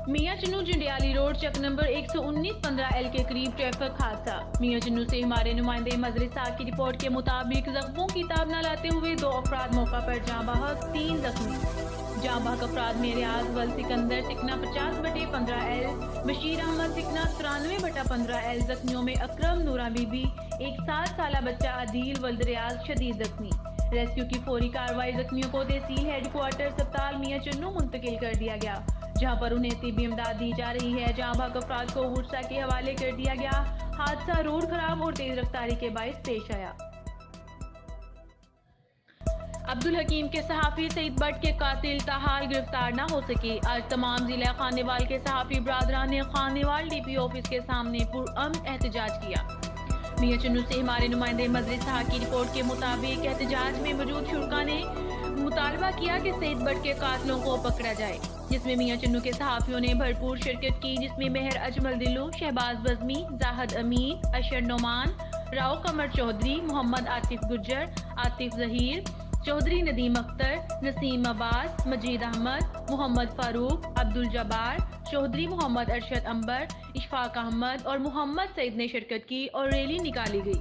میاں چنو جنڈیالی روڈ چک number 119-15L کے قریب ٹریفک حادثہ۔ میاں چنو سے ہمارے نمائندے مدرسہ کی رپورٹ کے مطابق زخموں کی تاب نہ لاتے ہوئے 2 افراد موقع پر جاں بحق، 3 زخمی۔ جاں بحق افراد میں ریاض ول سکندر سکنہ 50/15L، بشیر احمد سکنہ 93/15L، زخمیوں میں اکرم، نورہ بی بی، ایک 7 سالہ بچہ عدیل ولد ریاض شدید زخمی۔ ریسکیو کی فوری کارروائی زخمیوں کو تحصیل ہیڈ کوارٹر اسپتال میاں چنو منتقل کر دیا گیا، جہاں پر انہیں طبی امداد دی جا رہی ہے۔ جہاں بحق افراد کو ورثاء کے حوالے کر دیا گیا۔ حادثہ روڈ خراب اور تیز رفتاری کے باعث پیش آیا۔ عبدالحکیم کے صحافی سعید بٹ کے قاتل تاحال گرفتار نہ ہو سکے۔ آج تمام ضلع خانیوال کے صحافی برادران نے Khanewal D P O office کے سامنے پرامن احتجاج کیا۔ میاں چنو سے ہمارے نمائندے مدرسہ کی رپورٹ کے مطابق احتجاج میں موجود شرکاء نے مطالبہ کیا کہ سعید بٹ کے قاتلوں کو پکڑا جائے، جس میں میاں چنو کے صحافیوں نے بھرپور شرکت کی، جس میں مہر اجمل دلو، شہباز بزمی، زاہد امین، اشر نعمان، راؤ قمر چودھری، محمد عاطف گجر، عاطف ظہیر، چودھری ندیم اختر، نسیم عباس، مجید احمد، محمد فاروق، عبدالجبار، چودھری محمد ارشد عنبر، اشفاق احمد اور محمد سعید نے شرکت کی اور ریلی نکالی گئی۔